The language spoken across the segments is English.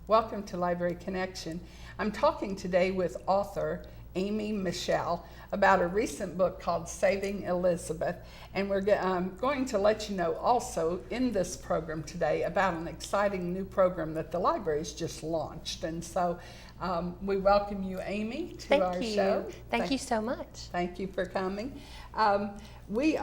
Welcome to Library Connection. I'm talking today with author Amy Michelle about a recent book called Saving Elizabeth, and we're going to let you know also in this program today about an exciting new program that the library's just launched. And so we welcome you, Amy, to our show. Thank you so much. Thank you for coming. We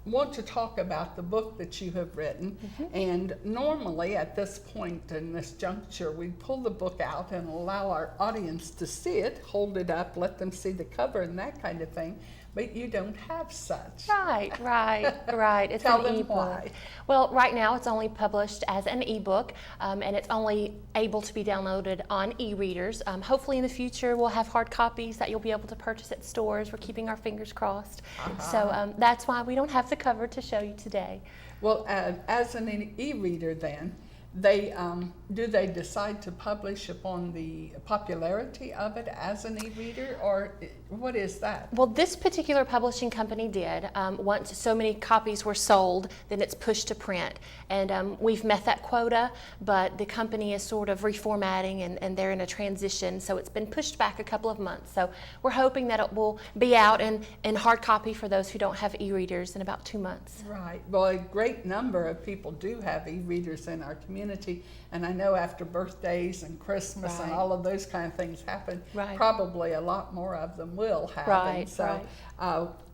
want to talk about the book that you have written, and normally at this point in this juncture we pull the book out and allow our audience to see it, hold it up, let them see the cover and that kind of thing, but you don't have such. Right. It's Tell an them ebook. why. Well, right now it's only published as an ebook, and it's only able to be downloaded on e-readers. Hopefully in the future we'll have hard copies that you'll be able to purchase at stores. We're keeping our fingers crossed. So that's why we don't have the cover to show you today. Well, as an e-reader then, they do they decide to publish upon the popularity of it as an e-reader, or what is that? Well, this particular publishing company did. Once so many copies were sold, then it's pushed to print. And we've met that quota, but the company is sort of reformatting and they're in a transition, so it's been pushed back a couple of months. So we're hoping that it will be out in hard copy for those who don't have e-readers in about 2 months. Right. Well, a great number of people do have e-readers in our community, and I know after birthdays and Christmas and all of those kind of things happen, probably a lot more of them will have. And so,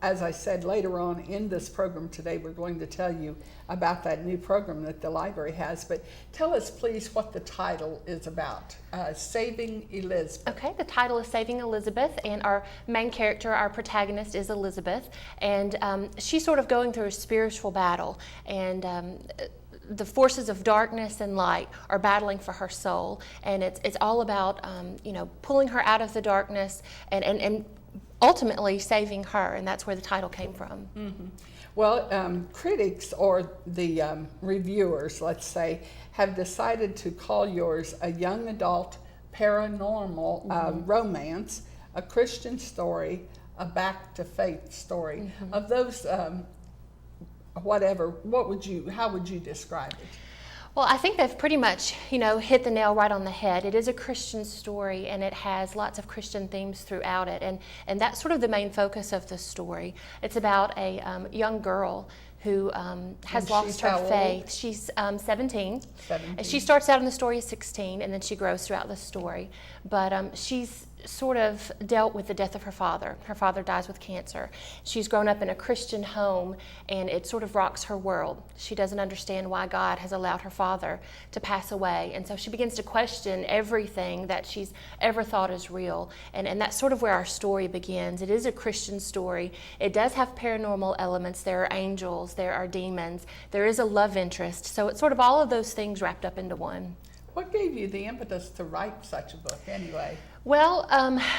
as I said, later on in this program today, we're going to tell you about that new program that the library has. But tell us, please, what the title is about, Saving Elizabeth. Okay, the title is Saving Elizabeth, and our main character, our protagonist, is Elizabeth, and she's sort of going through a spiritual battle, and the forces of darkness and light are battling for her soul, and it's all about pulling her out of the darkness and ultimately saving her, and that's where the title came from. Well, critics or the reviewers, let's say, have decided to call yours a young adult paranormal romance, a Christian story, a back to faith story. Of those how would you describe it? Well, I think they've pretty much, hit the nail right on the head. It is a Christian story, and it has lots of Christian themes throughout it, and that's sort of the main focus of the story. It's about a young girl who has lost her faith. She's 17. And she starts out in the story as 16, and then she grows throughout the story. But she's sort of dealt with the death of her father. Her father dies with cancer. She's grown up in a Christian home, and it sort of rocks her world. She doesn't understand why God has allowed her father to pass away, and so she begins to question everything that she's ever thought is real, and that's sort of where our story begins. It is a Christian story. It does have paranormal elements. There are angels, there are demons, there is a love interest, so it's sort of all of those things wrapped up into one. What gave you the impetus to write such a book anyway? Well,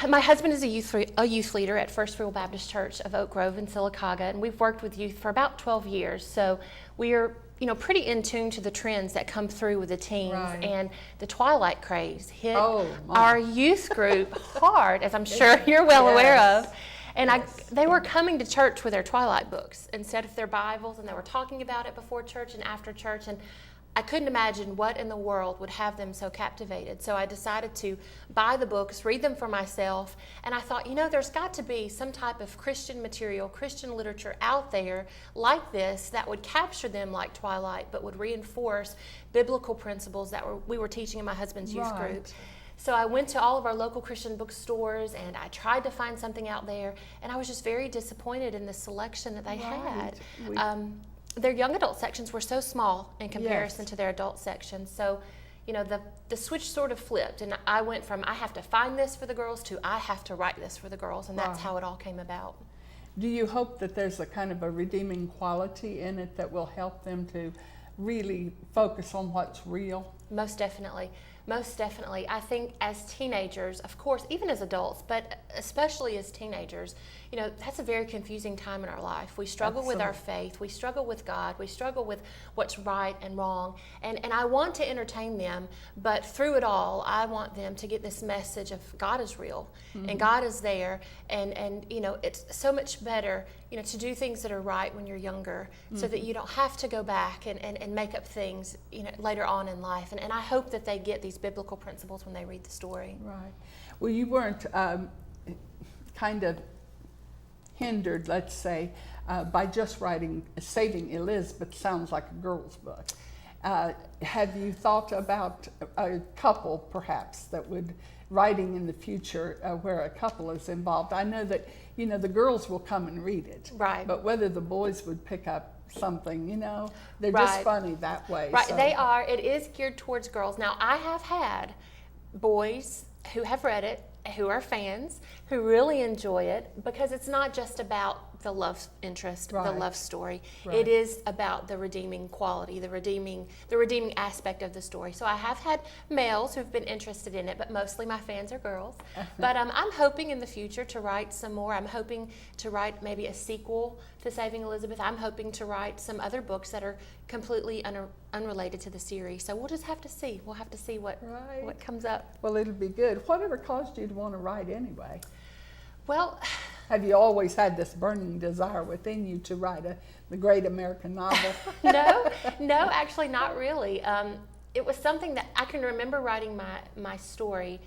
my husband is a youth leader at First Free Will Baptist Church of Oak Grove in Sylacauga, and we've worked with youth for about 12 years. So we are, pretty in tune to the trends that come through with the teens, and the Twilight craze hit our youth group hard, as I'm sure you're well aware of. And they were coming to church with their Twilight books instead of their Bibles, and they were talking about it before church and after church, and I couldn't imagine what in the world would have them so captivated. So I decided to buy the books, read them for myself, and I thought, there's got to be some type of Christian material, Christian literature out there like this that would capture them like Twilight, but would reinforce biblical principles that we were teaching in my husband's youth group. So I went to all of our local Christian bookstores, and I tried to find something out there, and I was just very disappointed in the selection that they had. Their young adult sections were so small in comparison to their adult sections. So, the switch sort of flipped, and I went from I have to find this for the girls to I have to write this for the girls, and that's how it all came about. Do you hope that there's a kind of a redeeming quality in it that will help them to really focus on what's real? Most definitely. Most definitely. I think as teenagers, of course, even as adults, but especially as teenagers, that's a very confusing time in our life. We struggle with our faith. We struggle with God. We struggle with what's right and wrong. And I want to entertain them, but through it all, I want them to get this message of God is real and God is there. And it's so much better, to do things that are right when you're younger so that you don't have to go back and make up things, later on in life. and I hope that they get these biblical principles when they read the story. Right. Well, you weren't kind of hindered, let's say, by just writing Saving Elizabeth. Sounds like a girl's book. Have you thought about a couple, perhaps, that would writing in the future where a couple is involved? I know that, you know, the girls will come and read it. Right. But whether the boys would pick up something, you know, they're Right. just funny that way. Right, So. they are. It is geared towards girls. Now, I have had boys who have read it, who are fans, who really enjoy it, because it's not just about the love interest, the Right. love story. Right. It is about the redeeming quality, the redeeming aspect of the story. So I have had males who've been interested in it, but mostly my fans are girls. But I'm hoping in the future to write some more. I'm hoping to write maybe a sequel to Saving Elizabeth. I'm hoping to write some other books that are completely unrelated to the series. So we'll just have to see. We'll have to see what comes up. Well, it'll be good. Whatever caused you to want to write anyway? Well, have you always had this burning desire within you to write the great American novel? No, actually not really. It was something that I can remember writing my story,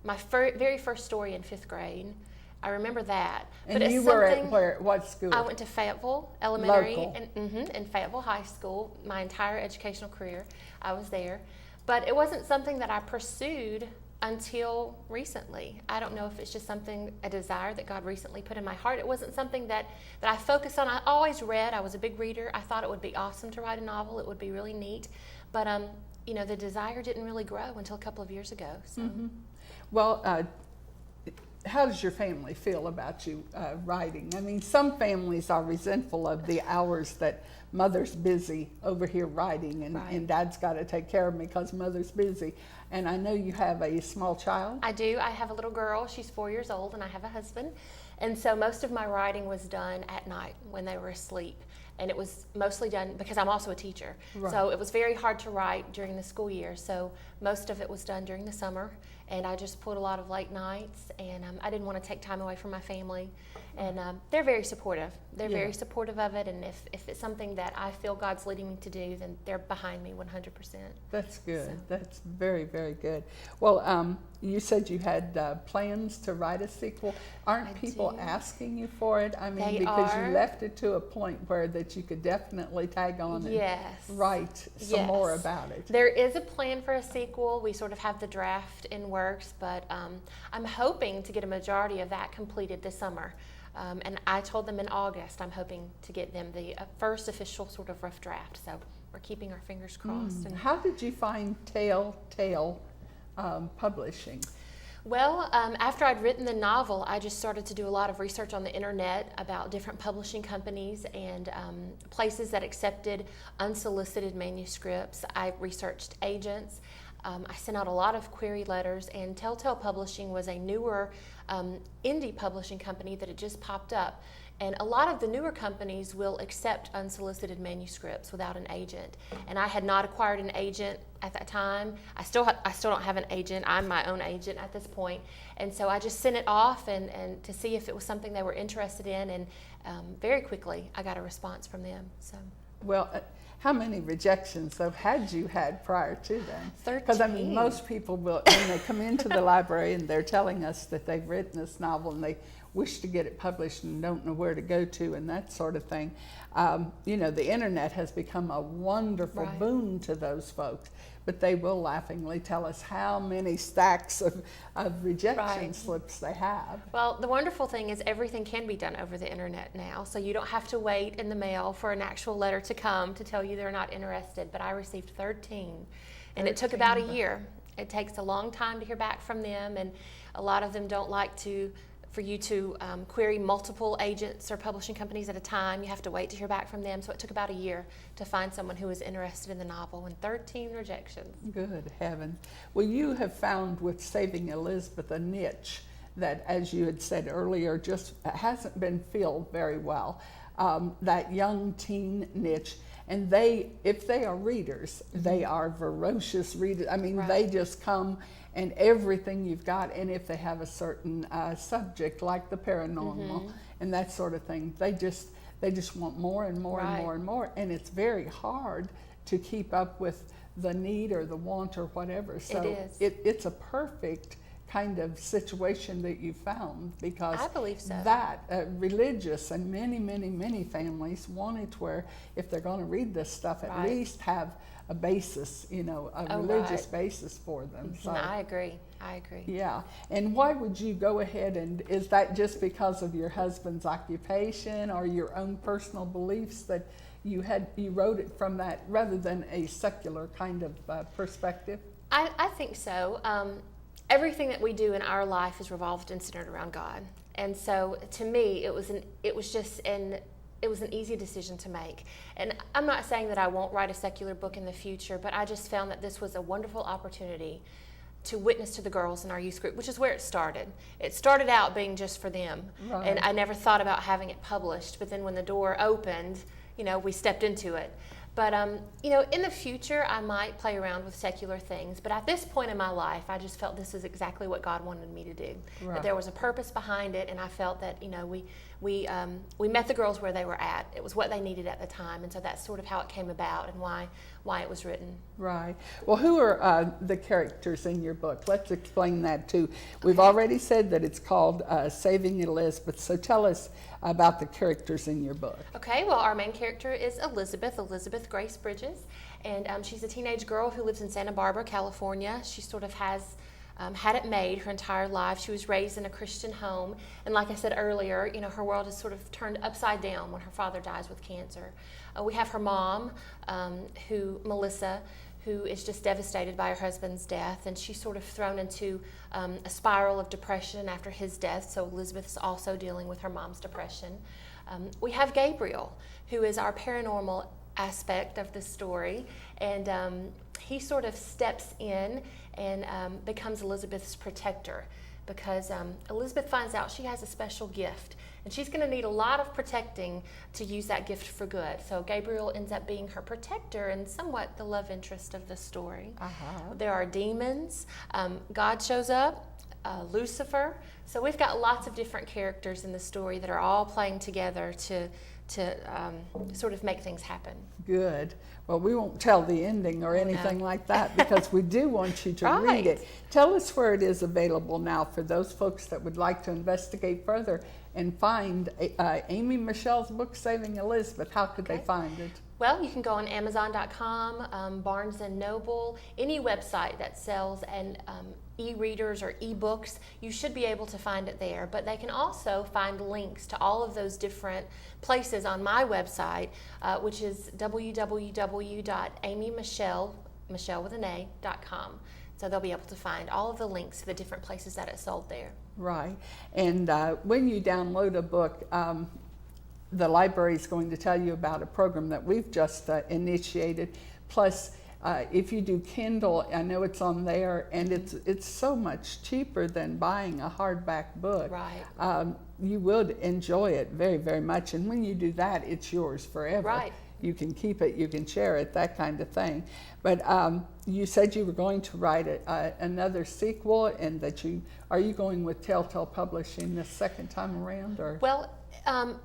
my very first story in 5th grade. I remember that. And but you it's were something, at what school? I went to Fayetteville Elementary Local. and Fayetteville High School. My entire educational career, I was there. But it wasn't something that I pursued until recently. I don't know if it's just a desire that God recently put in my heart. It wasn't something that I focused on. I always read. I was a big reader. I thought it would be awesome to write a novel. It would be really neat. But, you know, the desire didn't really grow until a couple of years ago. So. Mm-hmm. Well, how does your family feel about you writing? I mean, some families are resentful of the hours that mother's busy over here writing, and dad's got to take care of me because mother's busy. And I know you have a small child. I do. I have a little girl. She's 4 years old, and I have a husband. And so most of my writing was done at night when they were asleep. And it was mostly done because I'm also a teacher. Right. So it was very hard to write during the school year. So most of it was done during the summer. And I just pulled a lot of late nights, and I didn't want to take time away from my family. And they're very supportive. They're very supportive of it, and if it's something that I feel God's leading me to do, then they're behind me 100%. That's good. So. That's very, very good. Well, you said you had plans to write a sequel. Aren't people asking you for it? I mean, because you left it to a point where that you could definitely tag on and write some more about it. There is a plan for a sequel. We sort of have the draft in works, but I'm hoping to get a majority of that completed this summer. And I told them in August I'm hoping to get them the first official sort of rough draft. So we're keeping our fingers crossed. And how did you find Telltale Publishing? Well, after I'd written the novel, I just started to do a lot of research on the internet about different publishing companies and places that accepted unsolicited manuscripts. I researched agents. I sent out a lot of query letters, and Telltale Publishing was a newer indie publishing company that had just popped up. And a lot of the newer companies will accept unsolicited manuscripts without an agent. And I had not acquired an agent at that time. I still don't have an agent. I'm my own agent at this point. And so I just sent it off and to see if it was something they were interested in. And very quickly, I got a response from them. So. Well, how many rejections had you had prior to then? 13. Because I mean, most people will, when they come into the library and they're telling us that they've written this novel and they wish to get it published and don't know where to go to and that sort of thing. You know, the internet has become a wonderful boon to those folks, but they will laughingly tell us how many stacks of rejection slips they have. Well, the wonderful thing is everything can be done over the internet now, so you don't have to wait in the mail for an actual letter to come to tell you they're not interested, but I received 13, and it took about a year. It takes a long time to hear back from them, and a lot of them don't like for you to query multiple agents or publishing companies at a time. You have to wait to hear back from them. So it took about a year to find someone who was interested in the novel, and 13 rejections. Good heavens. Well, you have found with Saving Elizabeth a niche that, as you had said earlier, just hasn't been filled very well. That young teen niche. And if they are readers, they are voracious readers. I mean, they just come and everything you've got, and if they have a certain subject like the paranormal and that sort of thing, they just want more and more and more and more, and it's very hard to keep up with the need or the want or whatever. So it's a perfect kind of situation that you found, because I believe so. That religious and many families want it where if they're going to read this stuff, at least have a basis, a religious basis for them. So I agree. Yeah. And why would you go ahead, and is that just because of your husband's occupation or your own personal beliefs that you wrote it from that rather than a secular kind of perspective? I think so. Everything that we do in our life is revolved and centered around God, and so to me, it was an easy decision to make. And I'm not saying that I won't write a secular book in the future, but I just found that this was a wonderful opportunity to witness to the girls in our youth group, which is where it started. It started out being just for them, and I never thought about having it published. But then when the door opened, we stepped into it. But, in the future, I might play around with secular things. But at this point in my life, I just felt this is exactly what God wanted me to do. Right. That there was a purpose behind it, and I felt that, we met the girls where they were at. It was what they needed at the time, and so that's sort of how it came about and why it was written. Right. Well, who are the characters in your book? Let's explain that too. We've already said that it's called Saving Elizabeth, so tell us about the characters in your book. Okay, well, our main character is Elizabeth Grace Bridges, and she's a teenage girl who lives in Santa Barbara, California. She sort of has had it made her entire life. She was raised in a Christian home, and like I said earlier, her world is sort of turned upside down when her father dies with cancer. We have her mom, Melissa, who is just devastated by her husband's death, and she's sort of thrown into a spiral of depression after his death, so Elizabeth's also dealing with her mom's depression. We have Gabriel, who is our paranormal aspect of the story, and he sort of steps in and becomes Elizabeth's protector, because Elizabeth finds out she has a special gift, and she's going to need a lot of protecting to use that gift for good. So Gabriel ends up being her protector and somewhat the love interest of the story. There are demons. God shows up, Lucifer. So we've got lots of different characters in the story that are all playing together to sort of make things happen. Good. Well, we won't tell the ending or anything like that, because we do want you to read it. Tell us where it is available now for those folks that would like to investigate further and find Amy Michelle's book, Saving Elizabeth. How could they find it? Well, you can go on Amazon.com, Barnes & Noble, any website that sells e-readers or e-books, you should be able to find it there. But they can also find links to all of those different places on my website, which is www.amymichelle.com. So they'll be able to find all of the links to the different places that it's sold there. Right. And when you download a book, the library is going to tell you about a program that we've just initiated. Plus, if you do Kindle, I know it's on there, and it's so much cheaper than buying a hardback book. Right. You would enjoy it very, very much. And when you do that, it's yours forever. Right. You can keep it, you can share it, that kind of thing. But you said you were going to write another sequel, and are you going with Telltale Publishing the second time around, or? Well,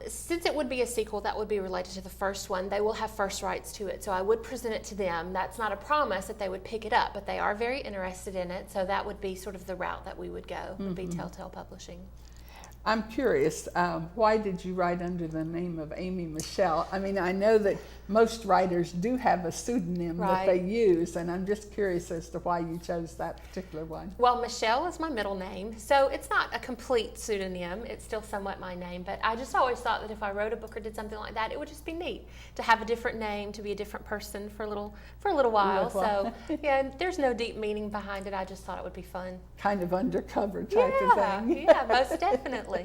since it would be a sequel that would be related to the first one, they will have first rights to it. So I would present it to them. That's not a promise that they would pick it up, but they are very interested in it. So that would be sort of the route that we would go, would be Telltale Publishing. I'm curious, why did you write under the name of Amy Michelle? I mean, I know that most writers do have a pseudonym that they use, and I'm just curious as to why you chose that particular one. Well, Michelle is my middle name, so it's not a complete pseudonym. It's still somewhat my name, but I just always thought that if I wrote a book or did something like that, it would just be neat to have a different name, to be a different person for a little while. So, yeah, there's no deep meaning behind it. I just thought it would be fun. Kind of undercover type of thing. Yeah, most definitely.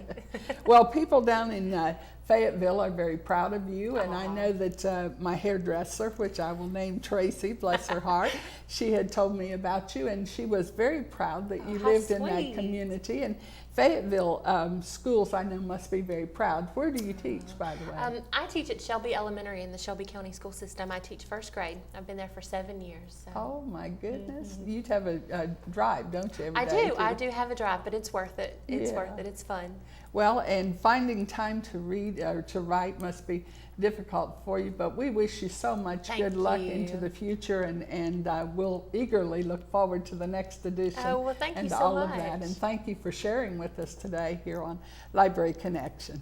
Well, people down in Fayetteville are very proud of you, and I know that my hairdresser, which I will name Tracy, bless her heart, she had told me about you, and she was very proud that you how lived in that sweet. community. And Fayetteville schools, I know, must be very proud. Where do you teach, by the way? I teach at Shelby Elementary in the Shelby County school system. I teach first grade. I've been there for 7 years. So. Oh my goodness! You have a drive, don't you? Every I day do. to- I do have a drive, but it's worth it. It's Yeah. worth it. It's fun. Well, and finding time to read or to write must be difficult for you, but we wish you so much Thank good luck you. into the future, and we'll eagerly look forward to the next edition. Oh, well, thank you and so all of much. that. And thank you for sharing with us today here on Library Connection.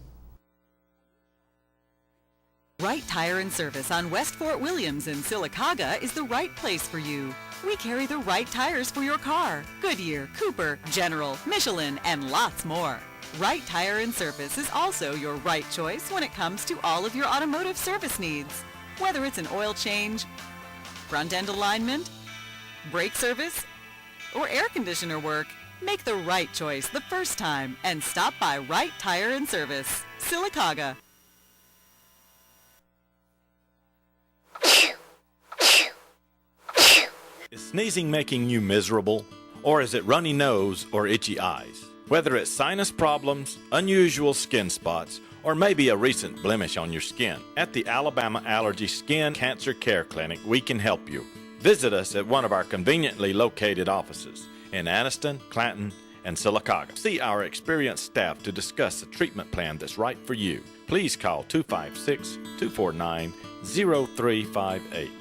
Wright Tire and Service on West Fort Williams in Sylacauga is the right place for you. We carry the right tires for your car: Goodyear, Cooper, General, Michelin, and lots more. Wright Tire and Service is also your right choice when it comes to all of your automotive service needs. Whether it's an oil change, front end alignment, brake service, or air conditioner work, make the right choice the first time and stop by Wright Tire and Service, Sylacauga. Is sneezing making you miserable? Or is it runny nose or itchy eyes? Whether it's sinus problems, unusual skin spots, or maybe a recent blemish on your skin, at the Alabama Allergy Skin Cancer Care Clinic, we can help you. Visit us at one of our conveniently located offices in Anniston, Clanton, and Sylacauga. See our experienced staff to discuss a treatment plan that's right for you. Please call 256-249-0358.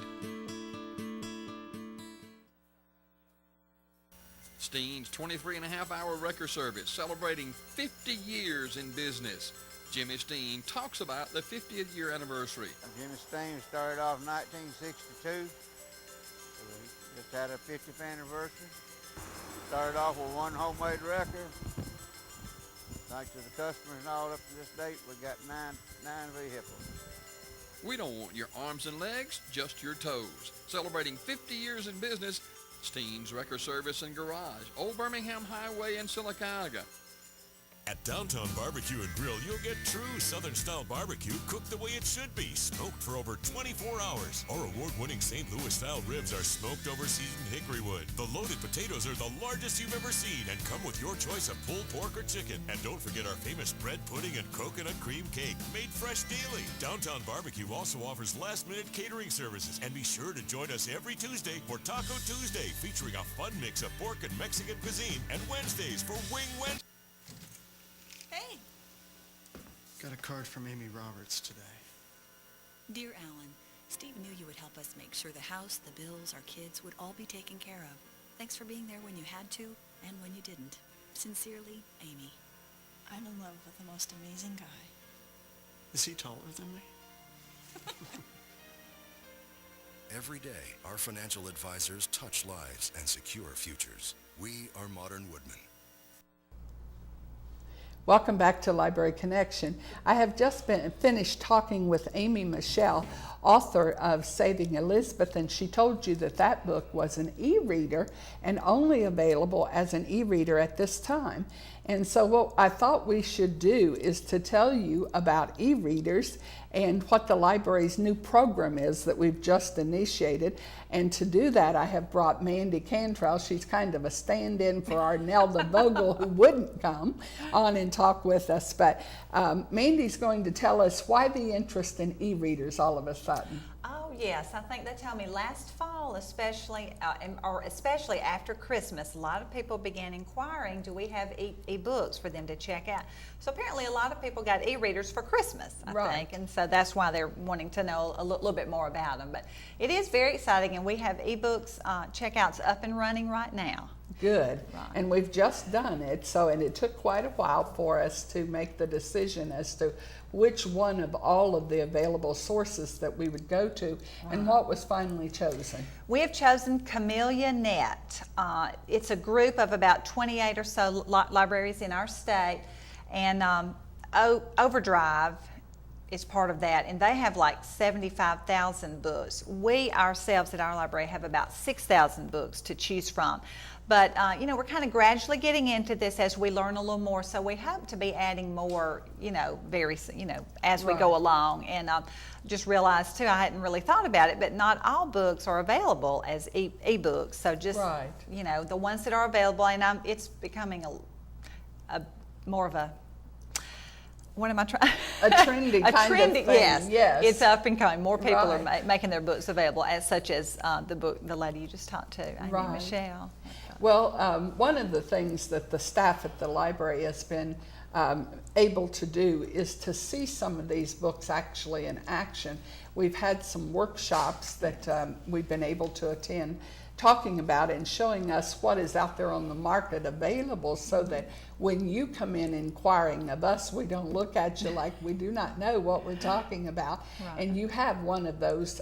Steen's 23-and-a-half-hour record service celebrating 50 years in business. Jimmy Steen talks about the 50th year anniversary. Jimmy Steen started off in 1962. So we just had our 50th anniversary. Started off with one homemade record. Thanks to the customers and all up to this date, we got nine vehicles. We don't want your arms and legs, just your toes. Celebrating 50 years in business, Steen's Record Service and Garage, Old Birmingham Highway in Sylacauga. At Downtown Barbecue and Grill, you'll get true Southern-style barbecue cooked the way it should be, smoked for over 24 hours. Our award-winning St. Louis-style ribs are smoked over seasoned hickory wood. The loaded potatoes are the largest you've ever seen and come with your choice of pulled pork or chicken. And don't forget our famous bread pudding and coconut cream cake, made fresh daily. Downtown Barbecue also offers last-minute catering services. And be sure to join us every Tuesday for Taco Tuesday, featuring a fun mix of pork and Mexican cuisine, and Wednesdays for Wing Wednesday. Hey. Got a card from Amy Roberts today. Dear Alan, Steve knew you would help us make sure the house, the bills, our kids would all be taken care of. Thanks for being there when you had to and when you didn't. Sincerely, Amy. I'm in love with the most amazing guy. Is he taller than me? Every day, our financial advisors touch lives and secure futures. We are Modern Woodmen. Welcome back to Library Connection. I have just finished talking with Amy Michelle, author of Saving Elizabeth, and she told you that that book was an e-reader and only available as an e-reader at this time. And so what I thought we should do is to tell you about e-readers and what the library's new program is that we've just initiated. And to do that, I have brought Mandy Cantrell. She's kind of a stand-in for our Nelda Vogel, who wouldn't come on and talk with us. But Mandy's going to tell us why the interest in e-readers all of a sudden. Oh yes, I think they told me last fall, especially after Christmas, a lot of people began inquiring, do we have e-books for them to check out? So apparently a lot of people got e-readers for Christmas, I think, and so that's why they're wanting to know a little bit more about them. But it is very exciting, and we have e-books checkouts up and running right now. Good. Right. And we've just done it, and it took quite a while for us to make the decision as to which one of all of the available sources that we would go to, and what was finally chosen. We have chosen Camellia Net. It's a group of about 28 or so libraries in our state, and Overdrive is part of that, and they have like 75,000 books. We ourselves at our library have about 6,000 books to choose from. But, we're kind of gradually getting into this as we learn a little more, so we hope to be adding more, as we go along. And just realized, too, I hadn't really thought about it, but not all books are available as e-books. So just, the ones that are available, and it's becoming a more of a, what am I trying? A trendy kind of thing. Yes. It's up and coming. More people are making their books available, such as the lady you just talked to, Amy Michelle. Well, one of the things that the staff at the library has been able to do is to see some of these books actually in action. We've had some workshops that we've been able to attend, talking about it and showing us what is out there on the market available, so that when you come in inquiring of us, we don't look at you like we do not know what we're talking about. And you have one of those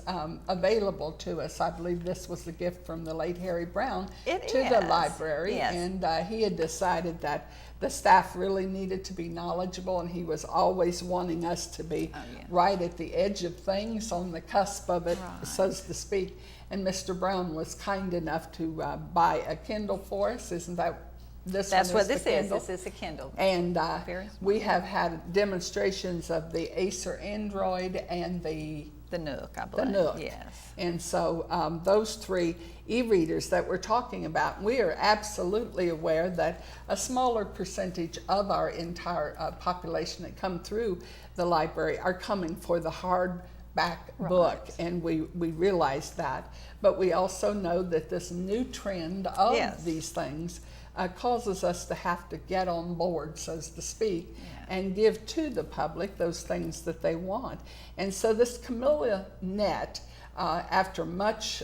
available to us. I believe this was a gift from the late Harry Brown to the library. And he had decided that the staff really needed to be knowledgeable, and he was always wanting us to be right at the edge of things, on the cusp of it, so to speak. And Mr. Brown was kind enough to buy a Kindle for us. Isn't that this? That's one what this is. This is a Kindle. And we have had demonstrations of the Acer Android and the Nook, I believe. The Nook. Yes. And so those three e-readers that we're talking about, we are absolutely aware that a smaller percentage of our entire population that come through the library are coming for the hardback book, and we realize that. But we also know that this new trend of these things causes us to have to get on board, so to speak, and give to the public those things that they want. And so this Camilla Net, after much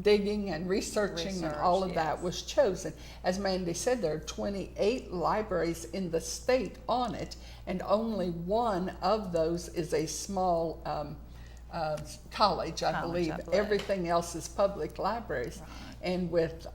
digging and researching and all of that, was chosen. As Mandy said, there are 28 libraries in the state on it, and only one of those is a small college, I believe. Everything else is public libraries. And with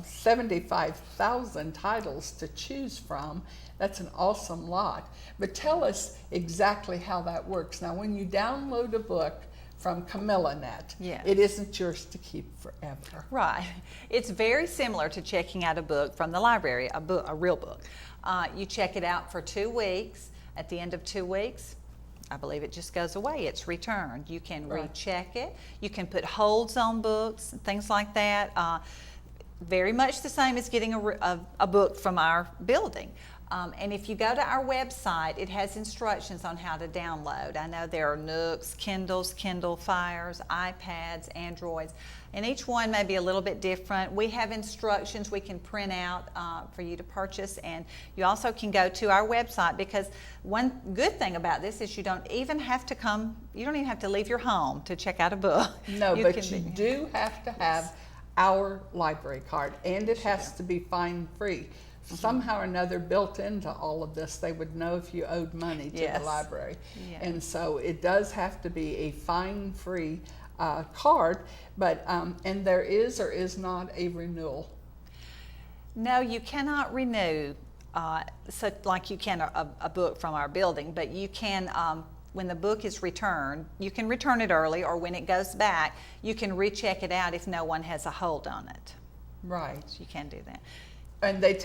75,000 titles to choose from, that's an awesome lot. But tell us exactly how that works. Now, when you download a book from CamillaNet, it isn't yours to keep forever. Right. It's very similar to checking out a book from the library, a real book. You check it out for 2 weeks. At the end of 2 weeks, I believe it just goes away. It's returned. You can recheck it. You can put holds on books and things like that. Very much the same as getting a book from our building. And if you go to our website, it has instructions on how to download. I know there are Nooks, Kindles, Kindle Fires, iPads, Androids, and each one may be a little bit different. We have instructions we can print out for you to purchase, and you also can go to our website, because one good thing about this is you don't even have to leave your home to check out a book. No, but you do have to have our library card, and it has to be fine-free. Somehow or another, built into all of this, they would know if you owed money to the library. And so it does have to be a fine-free card, but and there is or is not a renewal. No, you cannot renew so like you can a book from our building, but you can, when the book is returned, you can return it early, or when it goes back, you can recheck it out if no one has a hold on it. Right. So you can do that. And they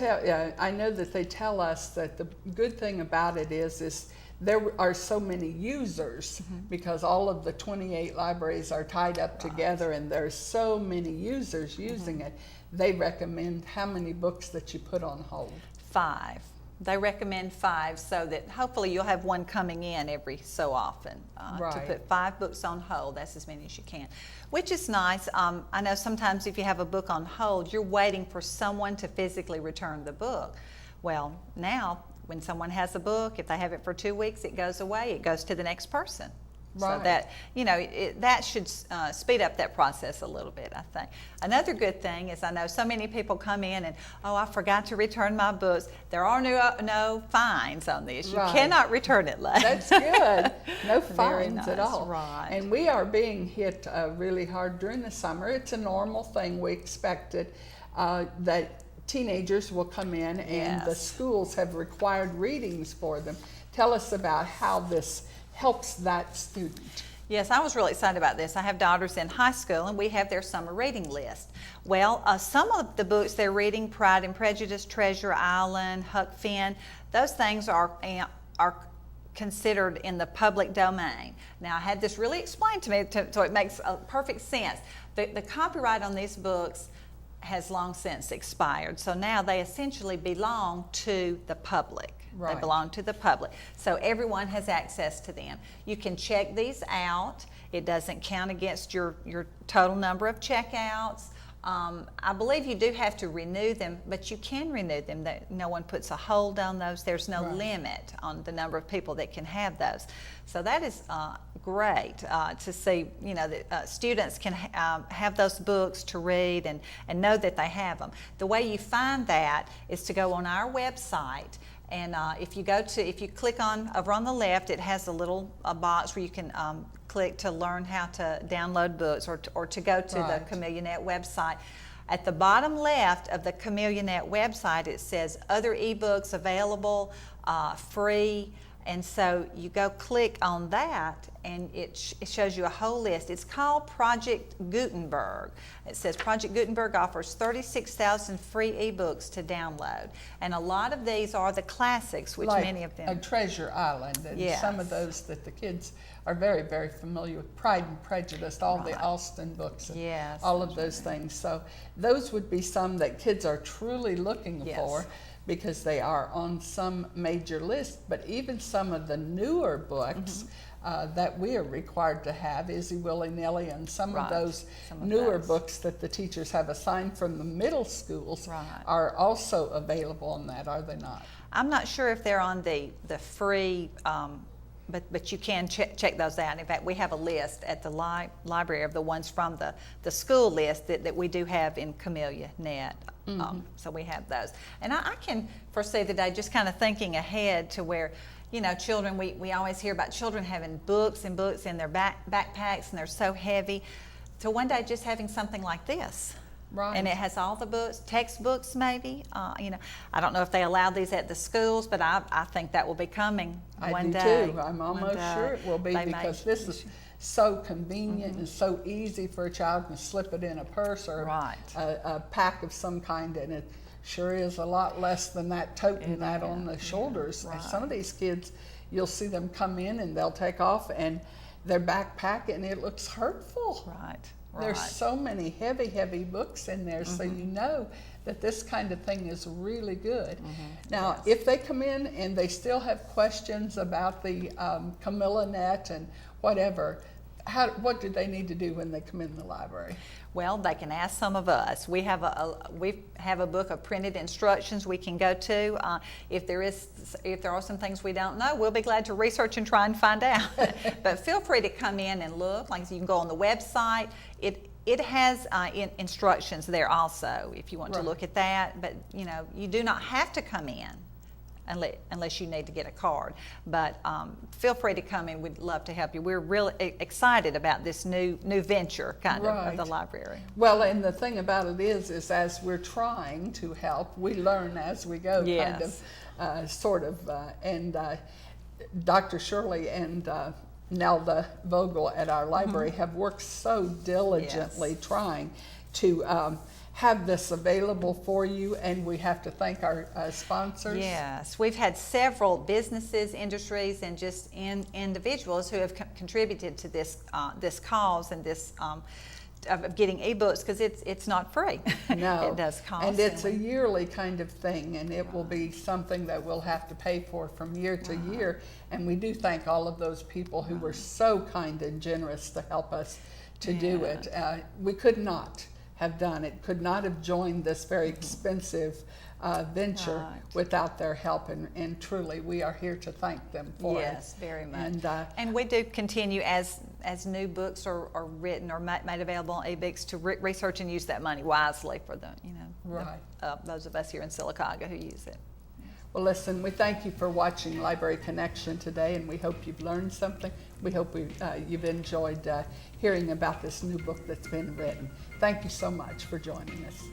I know that they tell us that the good thing about it is there are so many users, because all of the 28 libraries are tied up together, and there's so many users using it. They recommend how many books that you put on hold? 5. They recommend 5, so that hopefully you'll have one coming in every so often. To put 5 books on hold, that's as many as you can, which is nice. I know sometimes if you have a book on hold, you're waiting for someone to physically return the book. Well, now when someone has a book, if they have it for 2 weeks, it goes away. It goes to the next person. So that, that should speed up that process a little bit, I think. Another good thing is I know so many people come in and, I forgot to return my books. There are no fines on this. You cannot return it late. That's good. No fines at all. Right. And we are being hit really hard during the summer. It's a normal thing. We expected that teenagers will come in, and the schools have required readings for them. Tell us about how this helps that student. Yes, I was really excited about this. I have daughters in high school, and we have their summer reading list. Well, some of the books they're reading, Pride and Prejudice, Treasure Island, Huck Finn, those things are considered in the public domain. Now, I had this really explained to me so it makes perfect sense. The copyright on these books has long since expired, so now they essentially belong to the public. Right. They belong to the public, so everyone has access to them. You can check these out. It doesn't count against your total number of checkouts. I believe you do have to renew them, but you can renew them. No one puts a hold on those. There's no limit on the number of people that can have those. So that is great to see, that students can have those books to read and know that they have them. The way you find that is to go on our website. And if you click over on the left, it has a little box where you can click to learn how to download books or to go to the CameliaNet website. At the bottom left of the CameliaNet website, it says other ebooks available, free. And so you go click on that, and it shows you a whole list. It's called Project Gutenberg. It says Project Gutenberg offers 36,000 free ebooks to download. And a lot of these are the classics, which like many of them. Like Treasure Island, and some of those that the kids are very, very familiar with. Pride and Prejudice, all the Austen books, and all of those things. So those would be some that kids are truly looking for, because they are on some major list. But even some of the newer books that we are required to have, Izzy, Willy Nilly, and some of those newer books that the teachers have assigned from the middle schools are also available on that, are they not? I'm not sure if they're on the free, but you can check those out. In fact, we have a list at the library of the ones from the school list that we do have in CameliaNet. So we have those. And I can foresee the day just kind of thinking ahead to where, children, we always hear about children having books and books in their backpacks, and they're so heavy. So one day just having something like this. Right. And it has all the books, textbooks maybe. I don't know if they allow these at the schools, but I think that will be coming one day. I do too. I'm almost sure it will be, because this is so convenient and so easy for a child to slip it in a purse or a pack of some kind, and it sure is a lot less than that toting that on the shoulders. And some of these kids, you'll see them come in and they'll take off and their backpack, and it looks hurtful. There's so many heavy, heavy books in there, so you know that this kind of thing is really good. Now, if they come in and they still have questions about the CameliaNet and whatever, what do they need to do when they come in the library? Well, they can ask some of us. We have a book of printed instructions we can go to. If there are some things we don't know, we'll be glad to research and try and find out. But feel free to come in and look. Like, you can go on the website. It has instructions there also if you want to look at that. But you do not have to come in unless you need to get a card. But feel free to come in. We'd love to help you. We're really excited about this new venture of the library. Well, and the thing about it is as we're trying to help, we learn as we go, and Dr. Shirley and Nelda Vogel at our library have worked so diligently trying to have this available for you, and we have to thank our sponsors. Yes, we've had several businesses, industries, and just individuals who have contributed to this cause and this of getting ebooks, because it's not free. No, it does cost, and it's a yearly kind of thing, and it will be something that we'll have to pay for from year to year. And we do thank all of those people who were so kind and generous to help us to do it. We could not have done it, could not have joined this very expensive venture without their help, and truly we are here to thank them for it. Yes, very much. And we do continue as new books are written or made available on ebooks to research and use that money wisely for those of us here in Sylacauga who use it. Well, listen, we thank you for watching Library Connection today, and we hope you've learned something. We hope you've enjoyed hearing about this new book that's been written. Thank you so much for joining us.